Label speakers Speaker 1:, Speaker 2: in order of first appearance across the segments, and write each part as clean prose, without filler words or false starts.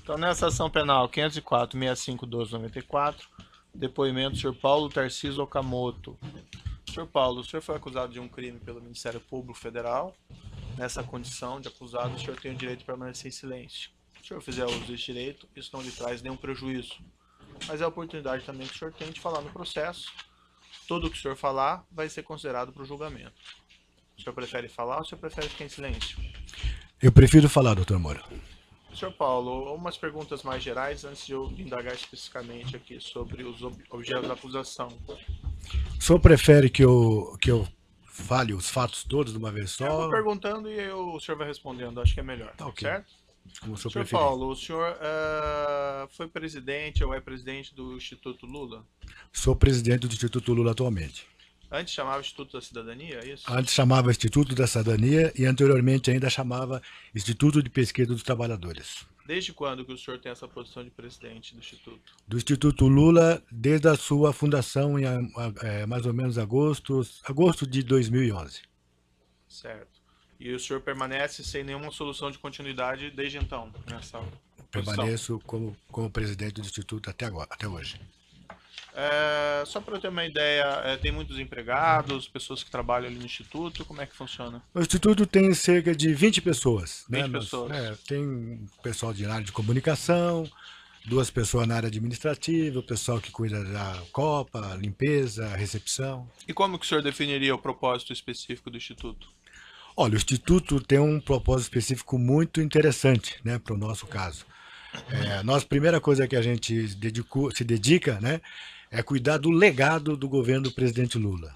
Speaker 1: Então, nessa ação penal 504-65-12-94, depoimento do senhor Paulo Tarcísio Okamoto. Senhor Paulo, o senhor foi acusado de um crime pelo Ministério Público Federal. Nessa condição de acusado, o senhor tem o direito de permanecer em silêncio. Se o senhor fizer uso desse direito, isso não lhe traz nenhum prejuízo. Mas é a oportunidade também que o senhor tem de falar no processo. Tudo o que o senhor falar vai ser considerado para o julgamento. O senhor prefere falar ou o senhor prefere ficar em silêncio?
Speaker 2: Eu prefiro falar, doutor Moura.
Speaker 1: Senhor Paulo, umas perguntas mais gerais antes de eu indagar especificamente aqui sobre os objetos da acusação.
Speaker 2: O senhor prefere que eu fale os fatos todos de uma vez
Speaker 1: Eu vou
Speaker 2: só?
Speaker 1: perguntando e o senhor vai respondendo, acho que é melhor,
Speaker 2: Tá ok.
Speaker 1: certo?
Speaker 2: Como o senhor
Speaker 1: Senhor
Speaker 2: preferir.
Speaker 1: Paulo, o senhor foi presidente ou é presidente do Instituto Lula?
Speaker 2: Sou presidente do Instituto Lula atualmente.
Speaker 1: Antes chamava Instituto da Cidadania, é isso?
Speaker 2: Antes chamava Instituto da Cidadania e anteriormente ainda chamava Instituto de Pesquisa dos Trabalhadores.
Speaker 1: Desde quando que o senhor tem essa posição de presidente do Instituto?
Speaker 2: Do Instituto Lula, desde a sua fundação em mais ou menos agosto de 2011.
Speaker 1: Certo. E o senhor permanece sem nenhuma solução de continuidade desde então, nessa posição?
Speaker 2: Permaneço como presidente do Instituto até agora, até hoje.
Speaker 1: Só para eu ter uma ideia, tem muitos empregados, pessoas que trabalham ali no Instituto, como é que funciona?
Speaker 2: O Instituto tem cerca de 20 pessoas.
Speaker 1: 20 pessoas.
Speaker 2: Tem um pessoal de área de comunicação, 2 pessoas na área administrativa, o pessoal que cuida da copa, limpeza, recepção.
Speaker 1: E como que o senhor definiria o propósito específico do Instituto?
Speaker 2: Olha, o Instituto tem um propósito específico muito interessante, né, para o nosso caso. A primeira coisa que a gente se dedica, né, é cuidar do legado do governo do presidente Lula.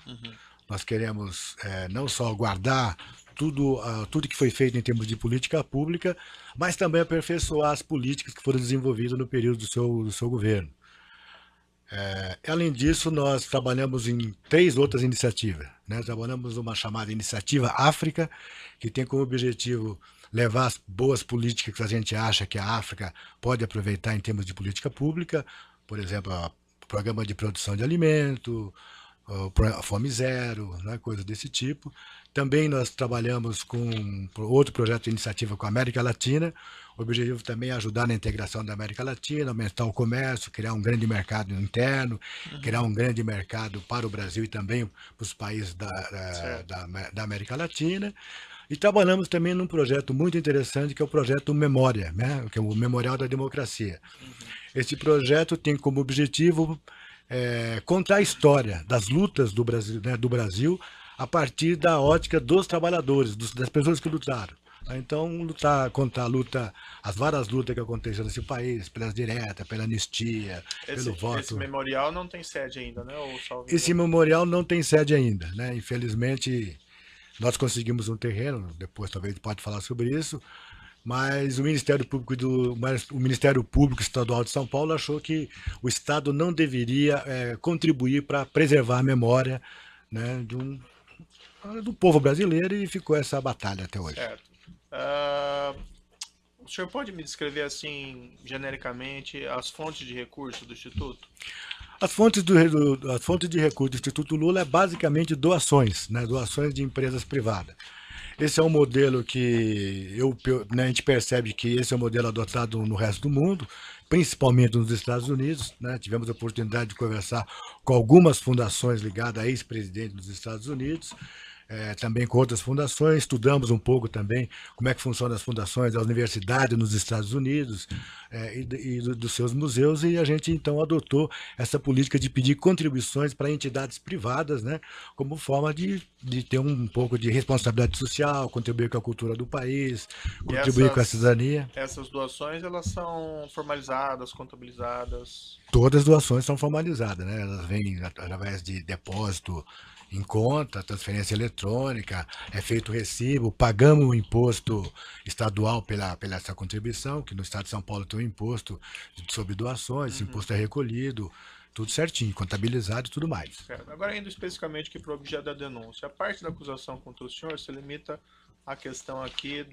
Speaker 2: Nós queremos não só guardar tudo que foi feito em termos de política pública, mas também aperfeiçoar as políticas que foram desenvolvidas no período do seu governo. Além disso, nós trabalhamos em 3 outras iniciativas, né? Trabalhamos uma chamada Iniciativa África, que tem como objetivo levar as boas políticas que a gente acha que a África pode aproveitar em termos de política pública, por exemplo, o programa de produção de alimento, a Fome Zero, né, coisas desse tipo. Também nós trabalhamos com outro projeto de iniciativa com a América Latina. O objetivo também é ajudar na integração da América Latina, aumentar o comércio, criar um grande mercado interno, criar um grande mercado para o Brasil e também para os países da América Latina. E trabalhamos também num projeto muito interessante, que é o projeto Memória, né? Que é o Memorial da Democracia. Esse projeto tem como objetivo contar a história das lutas do Brasil, né, do Brasil, a partir da ótica dos trabalhadores, das pessoas que lutaram. Então, contar as várias lutas que aconteceram nesse país, pelas diretas, pela anistia, pelo voto.
Speaker 1: Esse memorial não tem sede ainda, né?
Speaker 2: Esse memorial não tem sede ainda, né? Infelizmente, nós conseguimos um terreno, depois talvez pode falar sobre isso, mas o Ministério Público Estadual de São Paulo achou que o Estado não deveria contribuir para preservar a memória, né, do povo brasileiro, e ficou essa batalha até hoje.
Speaker 1: Certo. O senhor pode me descrever assim, genericamente, as fontes de recursos do Instituto?
Speaker 2: As fontes de recursos do Instituto Lula é basicamente doações, né, doações de empresas privadas. Esse é um modelo que a gente percebe que esse é um modelo adotado no resto do mundo, principalmente nos Estados Unidos, né? Tivemos a oportunidade de conversar com algumas fundações ligadas a ex-presidente dos Estados Unidos, também com outras fundações, estudamos um pouco também como é que funcionam as fundações, as universidades nos Estados Unidos, dos seus museus, e a gente então adotou essa política de pedir contribuições para entidades privadas, né, como forma de ter um pouco de responsabilidade social, contribuir com a cultura do país, contribuir com a cidadania.
Speaker 1: Essas doações, elas são formalizadas, contabilizadas?
Speaker 2: Todas as doações são formalizadas, né? Elas vêm através de depósito em conta, transferência eletrônica, é feito o recibo, pagamos o imposto estadual pela essa contribuição, que no estado de São Paulo tem um imposto sobre doações, esse imposto é recolhido, tudo certinho, contabilizado e tudo mais.
Speaker 1: Certo. Agora, indo especificamente para o objeto da denúncia, a parte da acusação contra o senhor se limita à questão aqui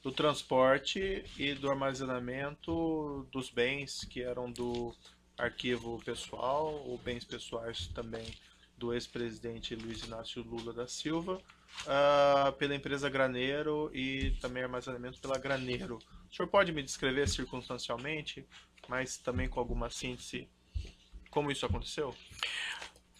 Speaker 1: do transporte e do armazenamento dos bens que eram do arquivo pessoal, ou bens pessoais também do ex-presidente Luiz Inácio Lula da Silva, pela empresa Graneiro, e também armazenamento pela Graneiro. O O senhor pode me descrever circunstancialmente, mas também com alguma síntese, como isso aconteceu?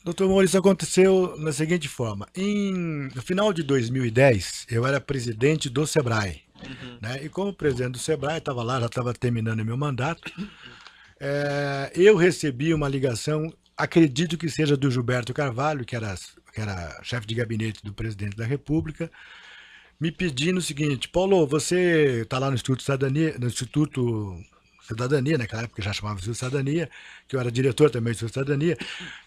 Speaker 2: Doutor Maurício, isso aconteceu da seguinte forma. No final de 2010, eu era presidente do SEBRAE.
Speaker 1: Uhum.
Speaker 2: Né? E como presidente do SEBRAE, estava lá, já estava terminando meu mandato, eu recebi uma ligação, acredito que seja do Gilberto Carvalho, que era chefe de gabinete do presidente da República, me pedindo o seguinte: Paulo, você está lá no Instituto Cidadania, naquela época já chamava Instituto Cidadania, que eu era diretor também do Instituto Cidadania.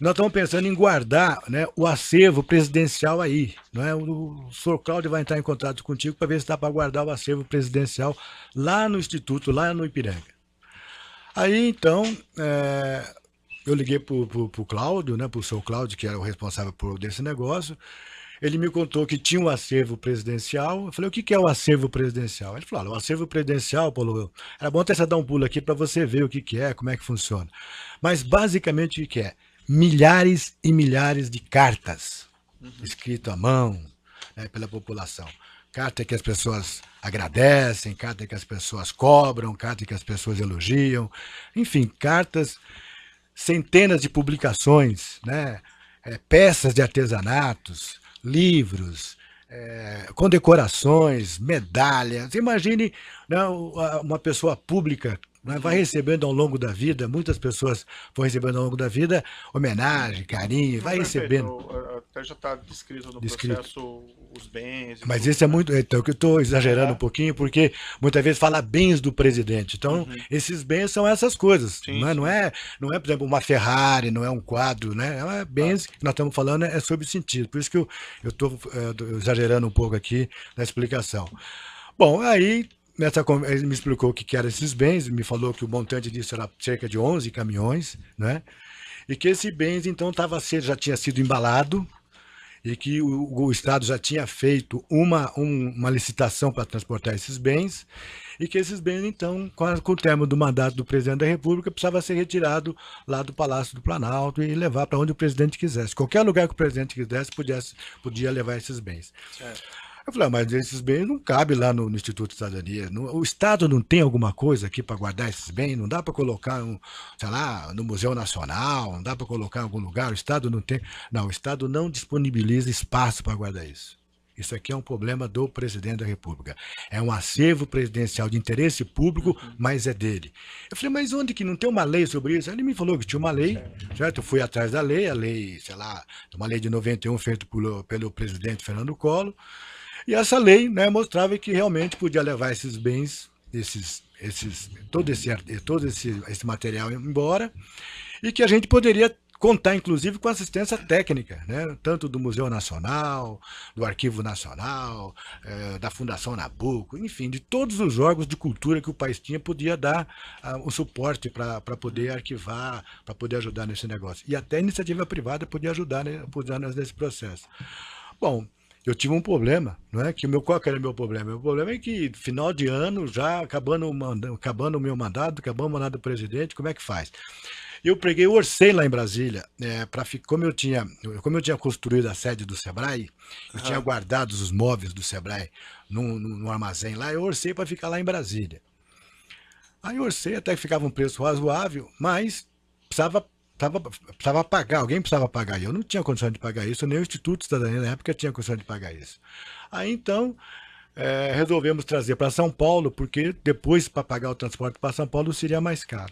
Speaker 2: Nós estamos pensando em guardar, né, o acervo presidencial aí. Não é? O senhor Cláudio vai entrar em contato contigo para ver se dá para guardar o acervo presidencial lá no Instituto, lá no Ipiranga. Aí, então, eu liguei para o Cláudio, né, para o seu Cláudio, que era o responsável por desse negócio. Ele me contou que tinha um acervo presidencial. Eu falei: o que é o acervo presidencial? Ele falou: olha, o acervo presidencial, Paulo, era bom até você dar um pulo aqui para você ver o que é, como é que funciona. Mas, basicamente, o que é? Milhares e milhares de cartas escritas à mão, né, pela população. Carta que as pessoas agradecem, carta que as pessoas cobram, carta que as pessoas elogiam. Enfim, cartas, centenas de publicações, né, peças de artesanatos, livros, condecorações, medalhas. Imagine, né, uma pessoa pública, né, vai recebendo ao longo da vida, muitas pessoas vão recebendo ao longo da vida homenagem, carinho, vai recebendo.
Speaker 1: Até já está descrito no
Speaker 2: Descrito.
Speaker 1: processo os bens.
Speaker 2: Mas
Speaker 1: tudo,
Speaker 2: isso é
Speaker 1: né?
Speaker 2: muito. Então, que eu estou exagerando um pouquinho, porque muitas vezes fala bens do presidente. Então, esses bens são essas coisas.
Speaker 1: Sim,
Speaker 2: Não é, por exemplo, uma Ferrari, não é um quadro, né? É bens que nós estamos falando é sobre sentido. Por isso que eu estou exagerando um pouco aqui na explicação. Bom, aí ele me explicou o que eram esses bens, me falou que o montante disso era cerca de 11 caminhões, né? E que esses bens, então, já tinha sido embalado, e que o Estado já tinha feito uma licitação para transportar esses bens, e que esses bens, então, com o término do mandato do presidente da República, precisava ser retirado lá do Palácio do Planalto e levar para onde o presidente quisesse. Qualquer lugar que o presidente quisesse, podia levar esses bens.
Speaker 1: Certo.
Speaker 2: Eu falei: mas esses bens não cabem lá no Instituto de Cidadania. O Estado não tem alguma coisa aqui para guardar esses bens? Não dá para colocar, sei lá, no Museu Nacional? Não dá para colocar em algum lugar? O Estado não tem. Não, o Estado não disponibiliza espaço para guardar isso. Isso aqui é um problema do presidente da República. É um acervo presidencial de interesse público, mas é dele. Eu falei: mas onde que não tem uma lei sobre isso? Ele me falou que tinha uma lei, certo? Eu fui atrás da lei, a lei, sei lá, uma lei de 91 feita pelo presidente Fernando Collor. E essa lei, né, mostrava que realmente podia levar esses bens, todo esse material embora, e que a gente poderia contar, inclusive, com assistência técnica, né, tanto do Museu Nacional, do Arquivo Nacional, da Fundação Nabuco, enfim, de todos os órgãos de cultura que o país tinha, podia dar o suporte para poder arquivar, para poder ajudar nesse negócio. E até a iniciativa privada podia ajudar, né, nesse processo. Bom, eu tive um problema, não é? Qual que era o meu problema? Meu problema é que, final de ano, já acabando o meu mandato, acabando o mandato do presidente, como é que faz? Eu orcei lá em Brasília, como eu tinha construído a sede do SEBRAE, eu tinha guardado os móveis do SEBRAE num armazém lá, eu orcei para ficar lá em Brasília. Aí eu orcei, até que ficava um preço razoável, mas precisava pagar, alguém precisava pagar. E eu não tinha condição de pagar isso, nem o Instituto de Cidadania na época tinha condição de pagar isso. Aí então, resolvemos trazer para São Paulo, porque depois, para pagar o transporte para São Paulo, seria mais caro.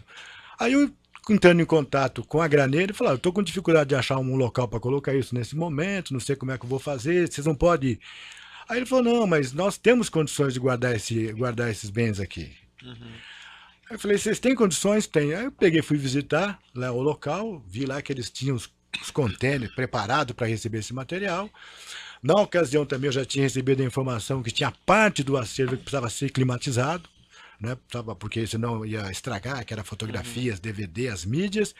Speaker 2: Aí eu, entrando em contato com a Graneira, falei: eu estou com dificuldade de achar um local para colocar isso nesse momento, não sei como é que eu vou fazer, vocês não podem ir. Aí ele falou: não, mas nós temos condições de guardar esses bens aqui. Aí eu falei: vocês têm condições? Tem. Aí eu peguei, fui visitar lá o local, vi lá que eles tinham os contêineres preparados para receber esse material. Na ocasião também eu já tinha recebido a informação que tinha parte do acervo que precisava ser climatizado, né, porque senão ia estragar, que era fotografias, DVD, as mídias.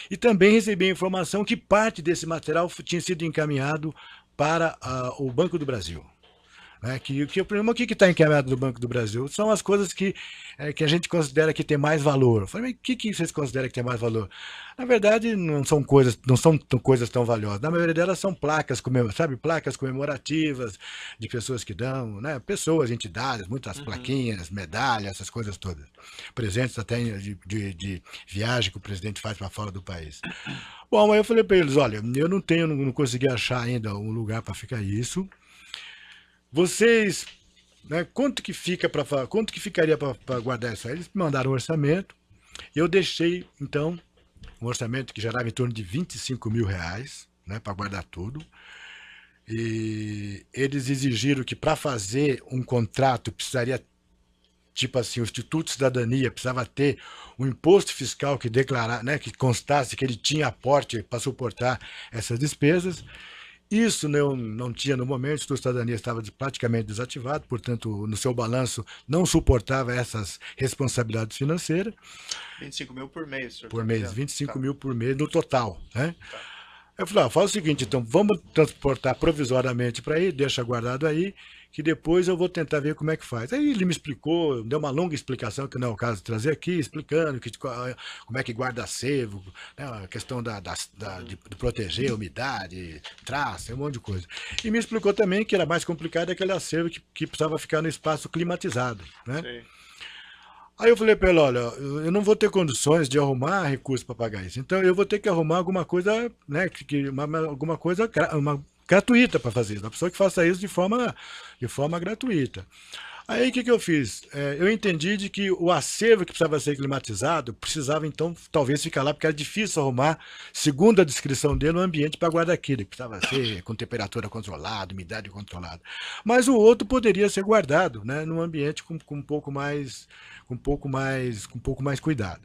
Speaker 2: E também recebi a informação que parte desse material tinha sido encaminhado para o Banco do Brasil. né? O problema, o que está encaminhado no Banco do Brasil? São as coisas que a gente considera que tem mais valor. Eu falei, mas o que vocês consideram que tem mais valor? Na verdade, não são coisas tão valiosas. Na maioria delas são placas, sabe, placas comemorativas de pessoas que dão, né? Pessoas, entidades, muitas plaquinhas, medalhas, essas coisas todas. Presentes até de viagem que o presidente faz para fora do país. Bom, aí eu falei para eles, olha, eu não consegui achar ainda um lugar para ficar isso. Vocês, né, quanto que ficaria para guardar isso aí? Eles me mandaram um orçamento. Eu deixei, então, um orçamento que gerava em torno de R$ 25.000, né, para guardar tudo. E eles exigiram que para fazer um contrato precisaria, tipo assim, o Instituto de Cidadania precisava ter um imposto fiscal que declarar, né, que constasse que ele tinha aporte para suportar essas despesas. Isso não tinha no momento, o Instituto de Cidadania estava praticamente desativado, portanto, no seu balanço não suportava essas responsabilidades financeiras.
Speaker 1: 25 mil por mês, senhor.
Speaker 2: Por mês, 25
Speaker 1: Tá.
Speaker 2: mil por mês no total, né?
Speaker 1: Tá.
Speaker 2: Eu falei, faz o seguinte, então, vamos transportar provisoriamente para aí, deixa guardado aí, que depois eu vou tentar ver como é que faz. Aí ele me explicou, deu uma longa explicação, que não é o caso de trazer aqui, explicando como é que guarda acervo, né, a questão de proteger a umidade, traça, um monte de coisa. E me explicou também que era mais complicado aquele acervo que precisava ficar no espaço climatizado, né?
Speaker 1: Sei.
Speaker 2: Aí eu falei para ele, olha, eu não vou ter condições de arrumar recursos para pagar isso. Então eu vou ter que arrumar alguma coisa, né, alguma coisa gratuita para fazer isso. Uma pessoa que faça isso de forma gratuita. Aí o que eu fiz? Eu entendi de que o acervo que precisava ser climatizado precisava então talvez ficar lá, porque era difícil arrumar, segundo a descrição dele, um ambiente para guardar aquilo, que precisava ser com temperatura controlada, umidade controlada. Mas o outro poderia ser guardado, né, num ambiente com um pouco mais cuidado.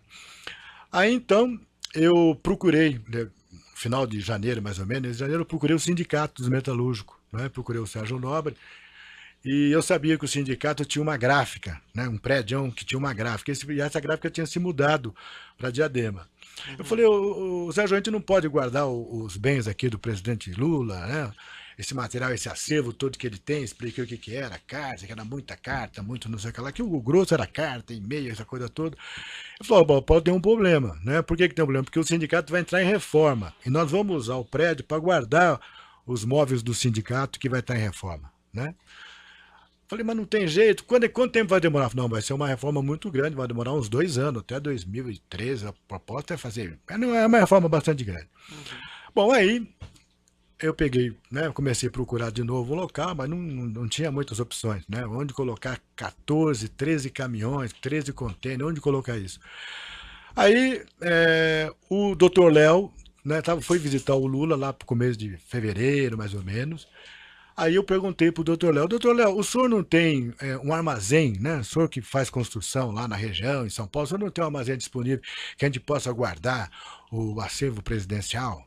Speaker 2: Aí então eu procurei, né, final de janeiro mais ou menos, em janeiro eu procurei o sindicato dos metalúrgicos, né, procurei o Sérgio Nobre. E eu sabia que o sindicato tinha uma gráfica, né, um prédio que tinha uma gráfica, e essa gráfica tinha se mudado para Diadema. Eu falei, o Sérgio, a gente não pode guardar os bens aqui do presidente Lula, né? Esse material, esse acervo todo que ele tem, expliquei o que era, carta, que era muita carta, muito não sei o que lá, que o grosso era carta, e-mail, essa coisa toda. Eu falei, pode ter um problema, né? Por que tem um problema? Porque o sindicato vai entrar em reforma, e nós vamos usar o prédio para guardar os móveis do sindicato que vai estar em reforma, né? Falei, mas não tem jeito. Quanto tempo vai demorar? Não, vai ser uma reforma muito grande, vai demorar uns 2 anos, até 2013. A proposta é fazer. É uma reforma bastante grande. Bom, aí eu peguei, né, comecei a procurar de novo um local, mas não tinha muitas opções, né? Onde colocar 14, 13 caminhões, 13 contêineres, onde colocar isso? Aí o doutor Léo, né, foi visitar o Lula lá para o começo de fevereiro, mais ou menos. Aí eu perguntei pro doutor Léo, o senhor não tem um armazém, né? O senhor que faz construção lá na região, em São Paulo, o senhor não tem um armazém disponível que a gente possa guardar o acervo presidencial?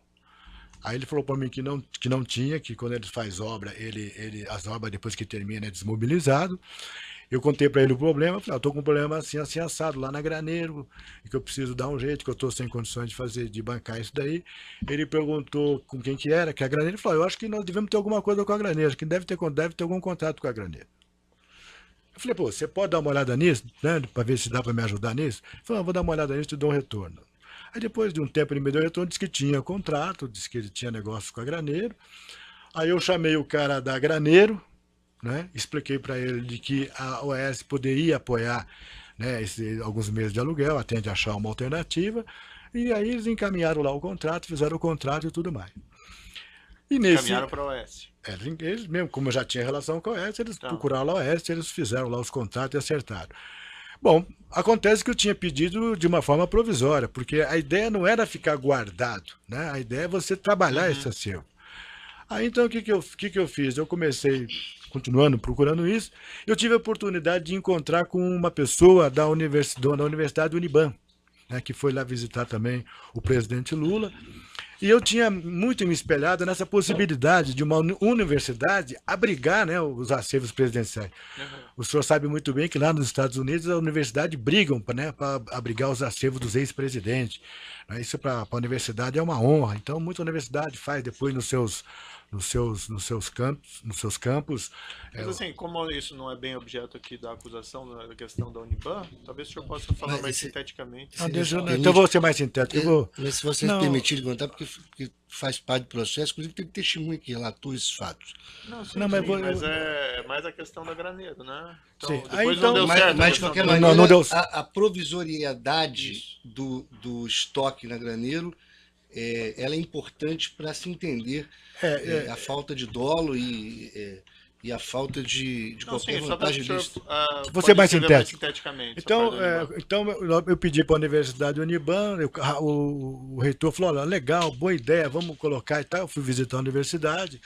Speaker 2: Aí ele falou para mim que não tinha, que quando ele faz obra, as obras depois que termina é desmobilizado. Eu contei para ele o problema, falei, eu estou com um problema assim, assim, assado lá na Graneiro, e que eu preciso dar um jeito, que eu estou sem condições de bancar isso daí. Ele perguntou com quem que era, que é a Graneiro, ele falou, eu acho que nós devemos ter alguma coisa com a Graneiro, acho que deve ter algum contato com a Graneiro. Eu falei, pô, você pode dar uma olhada nisso, né, para ver se dá para me ajudar nisso? Ele falou, vou dar uma olhada nisso e te dou um retorno. Aí depois de um tempo ele me deu retorno, disse que tinha contrato, disse que ele tinha negócio com a Graneiro. Aí eu chamei o cara da Graneiro, né? Expliquei para ele de que a OAS poderia apoiar, né, alguns meses de aluguel, até a gente achar uma alternativa, e aí eles encaminharam lá o contrato, fizeram o contrato e tudo mais. E
Speaker 1: encaminharam para a OAS.
Speaker 2: Eles mesmo, como eu já tinha relação com a OAS, eles procuraram lá a OAS, eles fizeram lá os contratos e acertaram. Bom, acontece que eu tinha pedido de uma forma provisória, porque a ideia não era ficar guardado, né? A ideia é você trabalhar esse acervo. Aí então o que eu fiz? Eu comecei, continuando procurando isso, eu tive a oportunidade de encontrar com uma pessoa da Universidade Uniban, né, que foi lá visitar também o presidente Lula, e eu tinha muito me espelhado nessa possibilidade de uma universidade abrigar, né, os acervos presidenciais. O senhor sabe muito bem que lá nos Estados Unidos a universidade brigam para abrigar os acervos dos ex-presidentes. Isso para a universidade é uma honra. Então, muita universidade faz depois nos seus nos seus campos.
Speaker 1: Mas assim, como isso não é bem objeto aqui da acusação, da questão da Uniban, talvez o senhor possa falar mais sinteticamente.
Speaker 2: Não, então eu vou ser mais sintético.
Speaker 3: Mas se vocês permitirem contar, porque faz parte do processo, inclusive tem testemunha que relatou esses fatos.
Speaker 1: Não, sim, mas é mais a questão da Graneiro, né? Então,
Speaker 2: sim.
Speaker 1: Depois não deu certo.
Speaker 3: Mas de qualquer maneira, a provisoriedade do estoque na Graneiro, ela é importante para se entender a falta de dolo e a falta de qualquer vantagem disso.
Speaker 2: Você mais sinteticamente. Então eu pedi para a Universidade Uniban, o reitor falou, olha, legal, boa ideia, vamos colocar e tal. Eu fui visitar a universidade,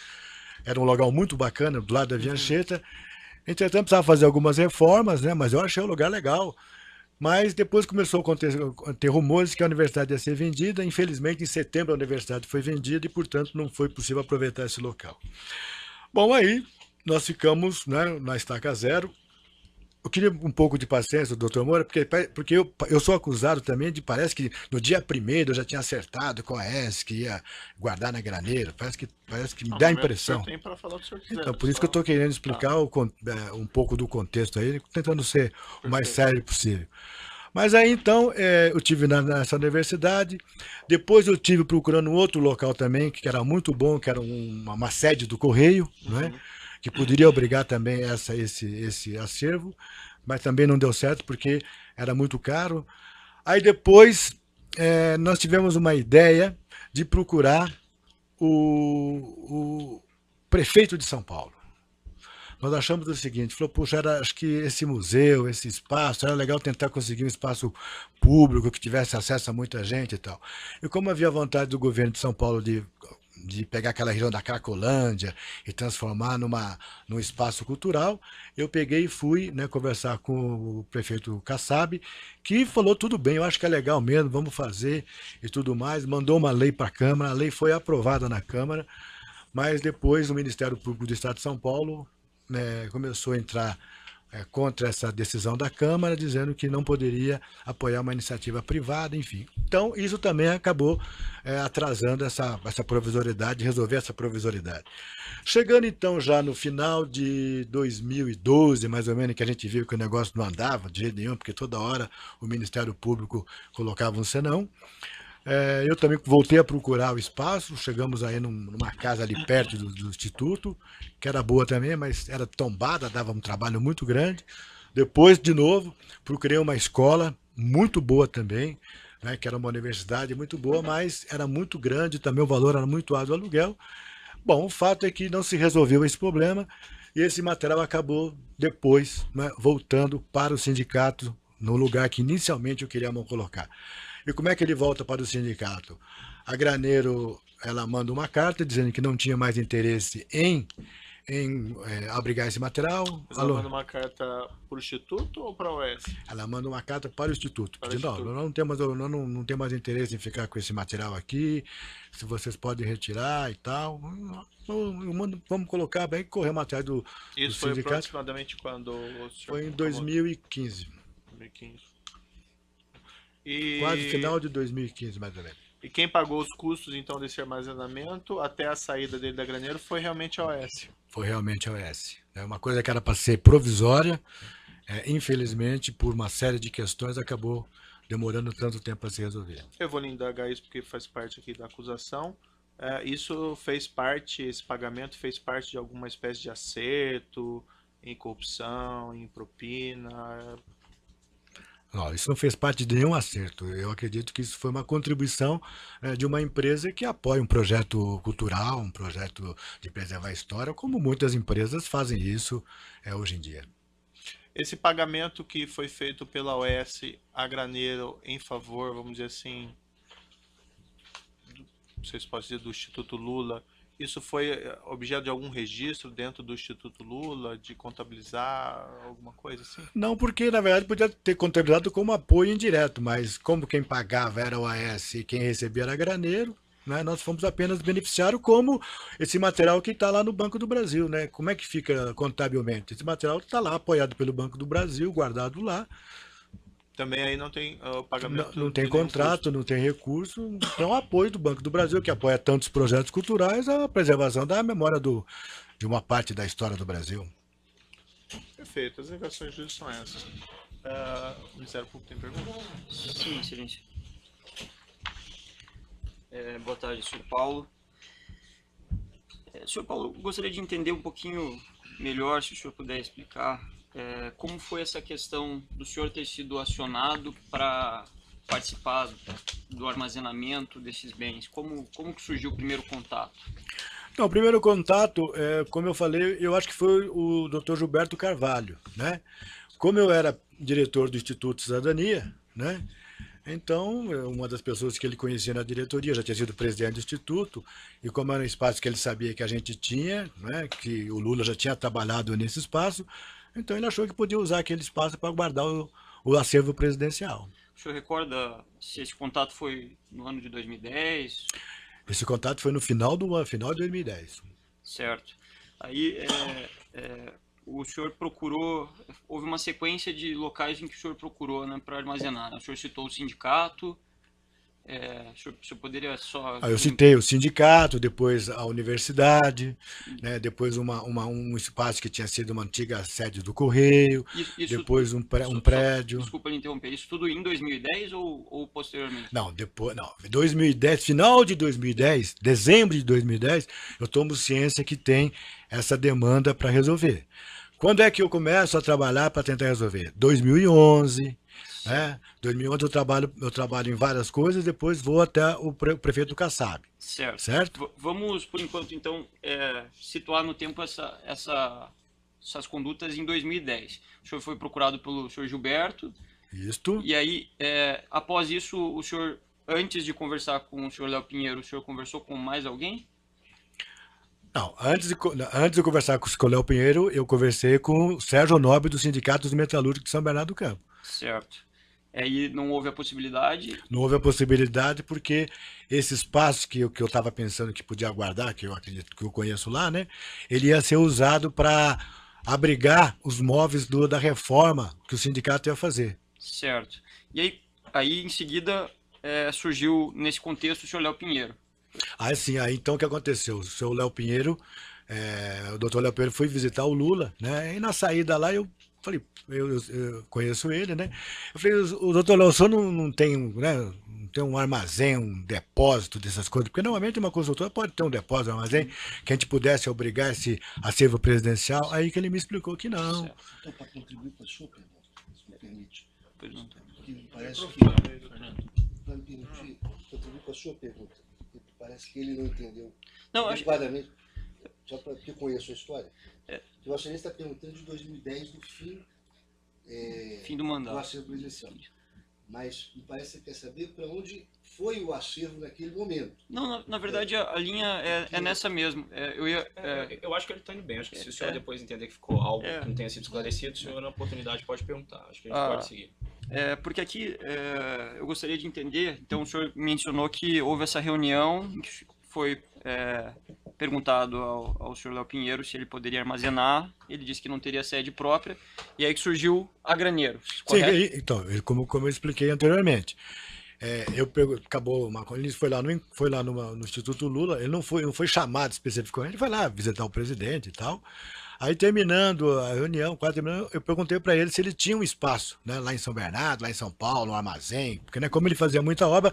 Speaker 2: era um lugar muito bacana, do lado da Via Anchieta. Entretanto, precisava fazer algumas reformas, né? Mas eu achei o lugar legal. Mas depois começou a ter rumores que a universidade ia ser vendida. Infelizmente, em setembro a universidade foi vendida e, portanto, não foi possível aproveitar esse local. Bom, aí nós ficamos, né, na estaca zero. Eu queria um pouco de paciência, doutor Moura, porque eu sou acusado também de, parece que no dia 1º eu já tinha acertado com a ES, que ia guardar na Graneiro. Parece que me dá a impressão.
Speaker 1: Tem para falar o que o senhor quiser,
Speaker 2: então, por isso que eu estou querendo explicar um pouco do contexto aí, tentando ser o mais sério possível. Mas aí, então, eu tive nessa universidade, depois eu tive procurando outro local também, que era muito bom, que era uma sede do Correio, né? Que poderia obrigar também esse acervo, mas também não deu certo porque era muito caro. Aí depois nós tivemos uma ideia de procurar o prefeito de São Paulo. Nós achamos o seguinte, falou, puxa, acho que esse museu, esse espaço, era legal tentar conseguir um espaço público que tivesse acesso a muita gente e tal. E como havia vontade do governo de São Paulo de pegar aquela região da Cracolândia e transformar num espaço cultural, eu peguei e fui, né, conversar com o prefeito Kassab, que falou, tudo bem, eu acho que é legal mesmo, vamos fazer e tudo mais, mandou uma lei para a Câmara, a lei foi aprovada na Câmara, mas depois o Ministério Público do Estado de São Paulo, né, começou a entrar contra essa decisão da Câmara, dizendo que não poderia apoiar uma iniciativa privada, enfim. Então, isso também acabou atrasando essa provisoriedade, resolver essa provisoriedade. Chegando, então, já no final de 2012, mais ou menos, que a gente viu que o negócio não andava de jeito nenhum, porque toda hora o Ministério Público colocava um senão, eu também voltei a procurar o espaço, chegamos aí numa casa ali perto do Instituto, que era boa também, mas era tombada, dava um trabalho muito grande. Depois, de novo, procurei uma escola muito boa também, né, que era uma universidade muito boa, mas era muito grande, também o valor era muito alto do aluguel. Bom, o fato é que não se resolveu esse problema e esse material acabou depois, né, voltando para o sindicato, no lugar que inicialmente eu queria colocar. E como é que ele volta para o sindicato? A Graneiro, ela manda uma carta dizendo que não tinha mais interesse em abrigar esse material.
Speaker 1: Mas ela manda uma carta para o Instituto ou para a UES?
Speaker 2: Ela manda uma carta para o Instituto, pedindo, não tem mais interesse em ficar com esse material aqui, se vocês podem retirar e tal. Vamos colocar bem, correr o material do sindicato.
Speaker 1: Isso foi aproximadamente quando o senhor...
Speaker 2: Foi em 2015.
Speaker 1: 2015.
Speaker 2: Quase final de 2015, mais ou menos.
Speaker 1: E quem pagou os custos, então, desse armazenamento até a saída dele da Graneiro foi realmente a OS?
Speaker 2: Foi realmente a OS. É uma coisa que era para ser provisória, infelizmente, por uma série de questões, acabou demorando tanto tempo para se resolver.
Speaker 1: Eu vou lhe indagar isso porque faz parte aqui da acusação. Isso fez parte, esse pagamento fez parte de alguma espécie de acerto, em corrupção, em propina...
Speaker 2: Não, isso não fez parte de nenhum acerto. Eu acredito que isso foi uma contribuição de uma empresa que apoia um projeto cultural, um projeto de preservar a história, como muitas empresas fazem isso hoje em dia.
Speaker 1: Esse pagamento que foi feito pela OS a Graneiro em favor, vamos dizer assim, não sei se pode dizer, do Instituto Lula, isso foi objeto de algum registro dentro do Instituto Lula, de contabilizar alguma coisa assim?
Speaker 2: Não, porque na verdade podia ter contabilizado como apoio indireto, mas como quem pagava era o AS e quem recebia era Graneiro, né, nós fomos apenas beneficiários como esse material que está lá no Banco do Brasil. Né? Como é que fica contabilmente? Esse material está lá apoiado pelo Banco do Brasil, guardado lá,
Speaker 1: Também aí não tem pagamento.
Speaker 2: Não tem
Speaker 1: de nenhum
Speaker 2: contrato,
Speaker 1: custo.
Speaker 2: não tem recurso. Então, apoio do Banco do Brasil, que apoia tantos projetos culturais, a preservação da memória de uma parte da história do Brasil.
Speaker 1: Perfeito, as alegações de juízo são essas. O Ministério Público tem pergunta?
Speaker 4: Sim, excelência. Boa tarde, senhor Paulo. Senhor Paulo, gostaria de entender um pouquinho melhor, se o senhor puder explicar, como foi essa questão do senhor ter sido acionado para participar do armazenamento desses bens. Como que surgiu o primeiro contato?
Speaker 2: Não, o primeiro contato, como eu falei, eu acho que foi o Dr. Gilberto Carvalho, né? Como eu era diretor do Instituto Cidadania, né? Então, uma das pessoas que ele conhecia na diretoria, já tinha sido presidente do Instituto, e como era um espaço que ele sabia que a gente tinha, né, que o Lula já tinha trabalhado nesse espaço, então ele achou que podia usar aquele espaço para guardar o acervo presidencial.
Speaker 4: O senhor recorda se esse contato foi no ano de 2010?
Speaker 2: Esse contato foi no final de 2010.
Speaker 4: Certo. Aí, o senhor procurou, houve uma sequência de locais em que o senhor procurou, né, para armazenar. O senhor citou o sindicato, o senhor poderia só...
Speaker 2: Eu citei o sindicato, depois a universidade, né, depois um espaço que tinha sido uma antiga sede do Correio, depois um prédio.
Speaker 4: Desculpa lhe interromper, isso tudo em 2010 ou posteriormente?
Speaker 2: Não, depois, não, 2010, final de 2010, dezembro de 2010, eu tomo ciência que tem essa demanda para resolver. Quando é que eu começo a trabalhar para tentar resolver? 2011, né? 2011 eu trabalho em várias coisas, depois vou até o prefeito Kassab.
Speaker 4: Certo? Vamos, por enquanto, então, situar no tempo essas condutas em 2010. O senhor foi procurado pelo senhor Gilberto.
Speaker 2: Isto.
Speaker 4: E aí, após isso, o senhor, antes de conversar com o senhor Léo Pinheiro, o senhor conversou com mais alguém?
Speaker 2: Não, antes de conversar com o Léo Pinheiro, eu conversei com o Sérgio Nobre do Sindicato dos Metalúrgicos de São Bernardo do Campo.
Speaker 4: Certo. Aí não houve a possibilidade?
Speaker 2: Não houve a possibilidade porque esse espaço que eu estava pensando que podia guardar, que eu acredito que eu conheço lá, né? Ele ia ser usado para abrigar os móveis da reforma que o sindicato ia fazer.
Speaker 4: Certo. E aí em seguida, surgiu nesse contexto o senhor Léo Pinheiro.
Speaker 2: Aí então o que aconteceu? O senhor Léo Pinheiro, o doutor Léo Pinheiro foi visitar o Lula, né? E na saída lá eu falei, eu conheço ele, né? Eu falei, o doutor Léo, o senhor não tem, né, não tem um armazém, um depósito dessas coisas? Porque normalmente uma consultora pode ter um depósito, um armazém, que a gente pudesse obrigar esse acervo presidencial. Aí que ele me explicou que não.
Speaker 4: Certo.
Speaker 3: Então, para contribuir com a sua pergunta, se me permite.
Speaker 4: Pergunta.
Speaker 3: Parece que, para me permitir contribuir com a sua pergunta, parece que ele não entendeu
Speaker 4: Não,
Speaker 3: adequadamente, só porque eu conheço a história. O excelência está perguntando de 2010, do fim
Speaker 4: do mandato.
Speaker 3: do acervo presidencial. Mas me parece que você quer saber para onde foi o acervo naquele momento.
Speaker 4: Não, na verdade a linha é nessa mesmo.
Speaker 5: Eu acho que ele está indo bem. Acho que se o senhor depois entender que ficou algo que não tenha sido esclarecido, o senhor na oportunidade pode perguntar. Acho que a gente pode seguir.
Speaker 4: Porque aqui eu gostaria de entender, então o senhor mencionou que houve essa reunião, que foi perguntado ao senhor Léo Pinheiro se ele poderia armazenar, ele disse que não teria sede própria, e aí que surgiu a Granheiro, correto?
Speaker 2: Sim, então, como eu expliquei anteriormente, acabou ele foi lá no Instituto Lula, ele não foi chamado especificamente, ele foi lá visitar o presidente e tal. Aí terminando a reunião, quase terminando, eu perguntei para ele se ele tinha um espaço, né, lá em São Bernardo, lá em São Paulo, um armazém, porque, né, como ele fazia muita obra,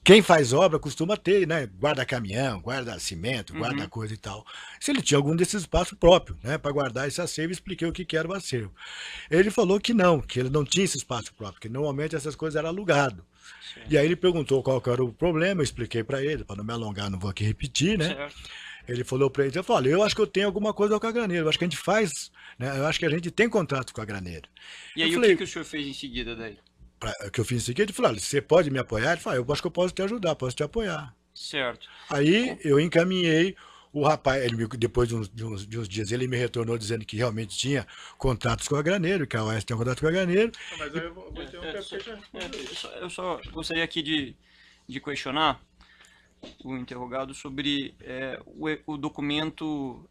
Speaker 2: quem faz obra costuma ter, né, guarda caminhão, guarda cimento, guarda coisa e tal. Se ele tinha algum desses espaços próprio, né, para guardar esse acervo, expliquei o que era o acervo. Ele falou que ele não tinha esse espaço próprio, que normalmente essas coisas eram alugadas. E aí ele perguntou qual que era o problema, eu expliquei para ele, para não me alongar, não vou aqui repetir, né?
Speaker 4: Certo.
Speaker 2: Ele falou para ele, eu falei, eu acho que eu tenho alguma coisa com a Granheiro, eu acho que a gente faz, né, eu acho que a gente tem contrato com a Granheiro.
Speaker 4: E aí o que o senhor fez em seguida daí?
Speaker 2: O que eu fiz em seguida, ele falou, olha, você pode me apoiar? Ele falou, eu acho que eu posso te ajudar, posso te apoiar.
Speaker 4: Certo.
Speaker 2: Aí eu encaminhei o rapaz, depois de uns dias, ele me retornou dizendo que realmente tinha contratos com a Granheiro, que a OAS tem contrato com a Granheiro.
Speaker 1: Mas eu vou interromper porque já respondeu.
Speaker 4: Eu só gostaria aqui de questionar o interrogado sobre o documento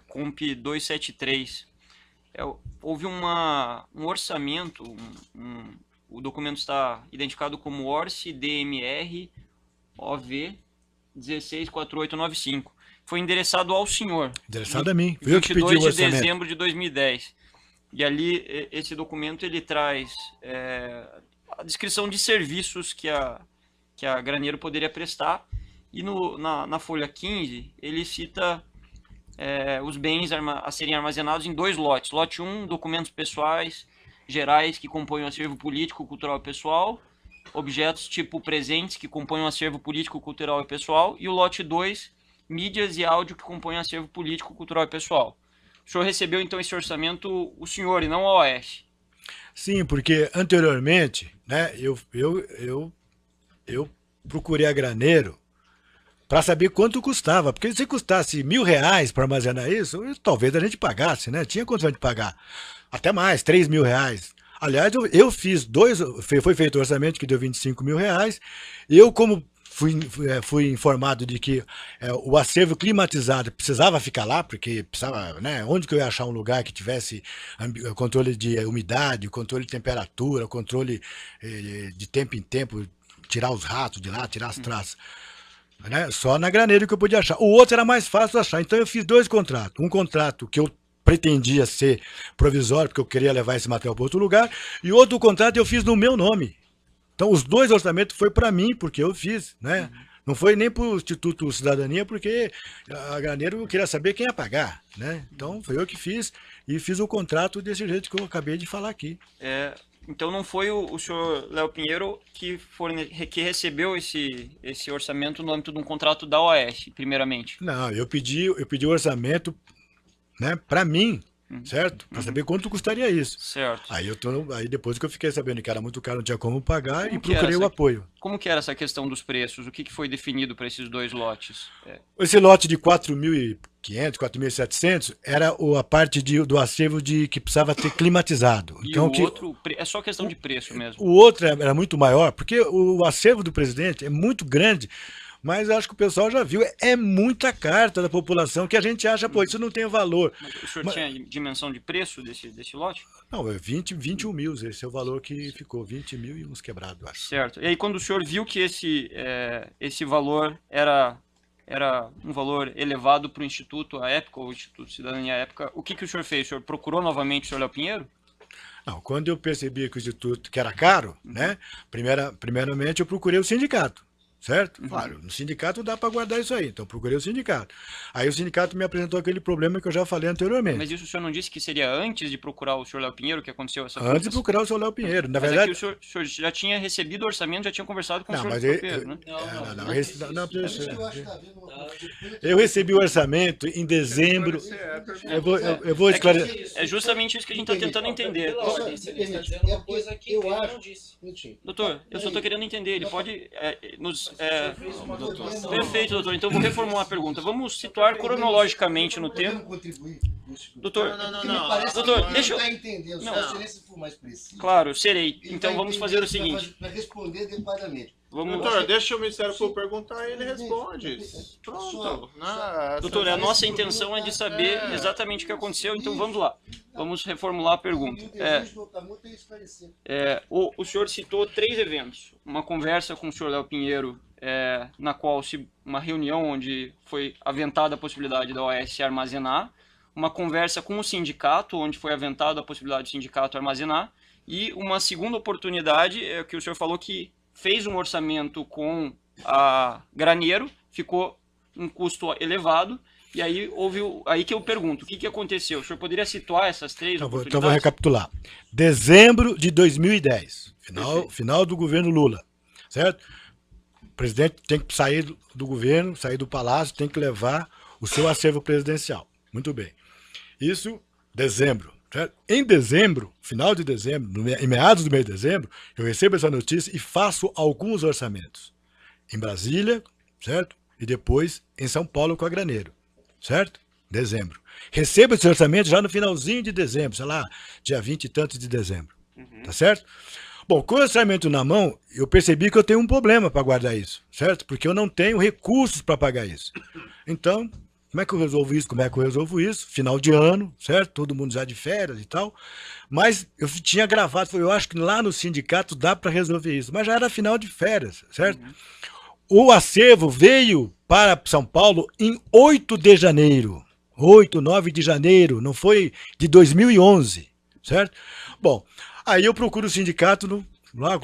Speaker 4: COMP 273. Houve um orçamento, o documento está identificado como ORCE DMR OV 164895. Foi endereçado ao senhor.
Speaker 2: Endereçado a mim. Fui eu que pedi o
Speaker 4: 22 de
Speaker 2: orçamento.
Speaker 4: dezembro de 2010. E ali, esse documento, ele traz a descrição de serviços que a Graneiro poderia prestar. E na folha 15, ele cita os bens a serem armazenados em 2 lotes. Lote 1, documentos pessoais gerais que compõem o acervo político, cultural e pessoal. Objetos tipo presentes que compõem o acervo político, cultural e pessoal. E o lote 2, mídias e áudio que compõem o acervo político, cultural e pessoal. O senhor recebeu, então, esse orçamento, o senhor, e não a OAS?
Speaker 2: Sim, porque anteriormente, né, eu procurei a Graneiro para saber quanto custava. Porque se custasse R$1.000 para armazenar isso, talvez a gente pagasse, né? Tinha condição de pagar. Até mais, R$3.000. Aliás, eu fiz foi feito o orçamento que deu R$25.000. Eu, como fui informado de que o acervo climatizado precisava ficar lá, porque precisava, né? Onde que eu ia achar um lugar que tivesse controle de umidade, controle de temperatura, controle de tempo em tempo, tirar os ratos de lá, tirar as traças. Né? Só na Graneiro que eu podia achar. O outro era mais fácil de achar. Então eu fiz 2 contratos. Um contrato que eu pretendia ser provisório, porque eu queria levar esse material para outro lugar, e outro contrato eu fiz no meu nome. Então, os 2 orçamentos foi para mim, porque eu fiz, né? Não foi nem para o Instituto Cidadania, porque a Graneiro queria saber quem ia pagar, né? Então, foi eu que fiz, e fiz o contrato desse jeito que eu acabei de falar aqui.
Speaker 4: Então, não foi o senhor Léo Pinheiro que recebeu esse orçamento no âmbito de um contrato da OAS, primeiramente?
Speaker 2: Não, eu pedi o orçamento, né, para mim, certo? Para saber quanto custaria isso.
Speaker 4: Certo.
Speaker 2: Aí depois que eu fiquei sabendo que era muito caro, não tinha como pagar, e procurei o apoio.
Speaker 4: Como que era essa questão dos preços? O que foi definido para esses 2 lotes?
Speaker 2: Esse lote de 4.500, 4.700 era a parte do acervo que precisava ter climatizado.
Speaker 4: E
Speaker 2: então,
Speaker 4: o outro é só questão de preço mesmo?
Speaker 2: O outro era muito maior, porque o acervo do presidente é muito grande. Mas acho que o pessoal já viu, é muita carta da população que a gente acha, pô, isso não tem valor.
Speaker 4: Mas o senhor tinha dimensão de preço desse lote?
Speaker 2: Não, 21 mil, esse é o valor que ficou, 20 mil e uns quebrados, acho.
Speaker 4: Certo. E aí quando o senhor viu que esse valor era um valor elevado para o Instituto à época, ou o Instituto Cidadania à época, o que o senhor fez? O senhor procurou novamente o senhor Léo Pinheiro?
Speaker 2: Não, quando eu percebi que o Instituto, que era caro, né, primeiramente eu procurei o sindicato. Certo? Claro, no sindicato dá para guardar isso aí, então procurei o sindicato. Aí o sindicato me apresentou aquele problema que eu já falei anteriormente.
Speaker 4: Mas isso o senhor não disse que seria antes de procurar o senhor Léo Pinheiro que aconteceu essa coisa?
Speaker 2: Antes de procurar o senhor Léo Pinheiro. Na verdade,
Speaker 4: o senhor já tinha recebido o orçamento, já tinha conversado com o senhor
Speaker 2: Léo
Speaker 4: Pinheiro, né?
Speaker 2: Eu recebi o orçamento em dezembro. Eu vou esclarecer.
Speaker 4: É justamente isso que a gente está tentando entender. Doutor, eu só estou querendo entender. Ele pode nos... Perfeito, doutor. Então vou reformular a pergunta. Vamos situar cronologicamente no tempo. Doutor, doutor, deixa eu... Claro, serei. Então vamos fazer o seguinte.
Speaker 3: Para responder adequadamente.
Speaker 1: Doutor, deixa o Ministério Público perguntar e ele responde. Pronto.
Speaker 4: Doutor, a nossa intenção é de saber exatamente o que aconteceu, então vamos lá. Vamos reformular a pergunta. O senhor citou 3 eventos. Uma conversa com o senhor Léo Pinheiro, na qual uma reunião onde foi aventada a possibilidade da OAS armazenar, uma conversa com o sindicato, onde foi aventada a possibilidade do sindicato armazenar, e uma segunda oportunidade, que o senhor falou que fez um orçamento com a Graneiro, ficou um custo elevado, e aí aí que eu pergunto, o que aconteceu? O senhor poderia situar essas 3 oportunidades?
Speaker 2: Então vou recapitular. Dezembro de 2010, final do governo Lula, certo? O presidente tem que sair do governo, sair do palácio, tem que levar o seu acervo presidencial. Muito bem. Isso, dezembro. Certo? Em dezembro, final de dezembro, em meados do mês de dezembro, eu recebo essa notícia e faço alguns orçamentos. Em Brasília, certo? E depois em São Paulo com a Graneiro. Certo? Dezembro. Recebo esse orçamento já no finalzinho de dezembro, sei lá, dia 20 e tantos de dezembro. Tá certo? Bom, com o orçamento na mão, eu percebi que eu tenho um problema para guardar isso, certo? Porque eu não tenho recursos para pagar isso. Então, como é que eu resolvo isso, como é que eu resolvo isso, final de ano, certo? Todo mundo já de férias e tal, mas eu tinha gravado, eu acho que lá no sindicato dá para resolver isso, mas já era final de férias, certo? O acervo veio para São Paulo em 8 de janeiro, 8, 9 de janeiro, não foi de 2011, certo? Bom, aí eu procuro o sindicato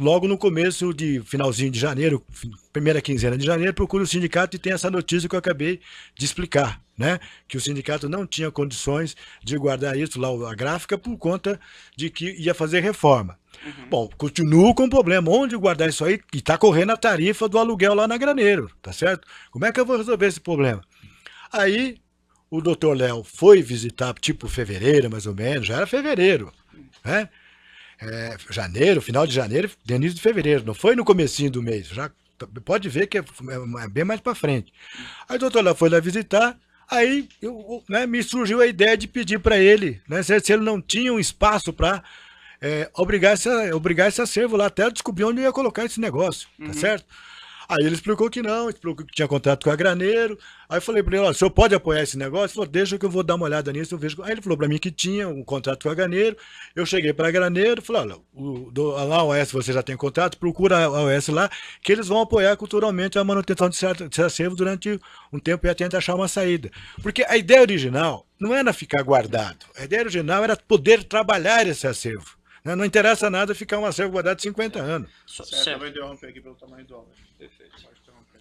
Speaker 2: logo no começo de finalzinho de janeiro, primeira quinzena de janeiro, procuro o sindicato e tem essa notícia que eu acabei de explicar, né? Que o sindicato não tinha condições de guardar isso lá, a gráfica, por conta de que ia fazer reforma. Bom, continuo com o problema. Onde guardar isso aí? E está correndo a tarifa do aluguel lá na Graneiro, tá certo? Como é que eu vou resolver esse problema? Aí o doutor Léo foi visitar, tipo fevereiro, mais ou menos, já era fevereiro, né? Janeiro, final de janeiro, início de fevereiro, não foi no comecinho do mês, já pode ver que é bem mais para frente. Aí o doutor Léo foi lá visitar, aí me surgiu a ideia de pedir para ele, né, se ele não tinha um espaço para obrigar esse acervo lá, até descobrir onde ia colocar esse negócio, tá certo? Aí ele explicou que não, explicou que tinha contrato com a Graneiro. Aí eu falei para ele, ó, o senhor pode apoiar esse negócio? Ele falou, deixa que eu vou dar uma olhada nisso, eu vejo. Aí ele falou para mim que tinha um contrato com a Graneiro. Eu cheguei para a Graneiro, falei, olha, lá a OS você já tem contrato, procura a OS lá, que eles vão apoiar culturalmente a manutenção desse acervo durante um tempo e tenta achar uma saída. Porque a ideia original não era ficar guardado, a ideia original era poder trabalhar esse acervo. Não interessa nada ficar um acervo guardado de 50 anos.
Speaker 1: Certo, eu vou interromper aqui pelo tamanho do obra. Perfeito. Pode interromper.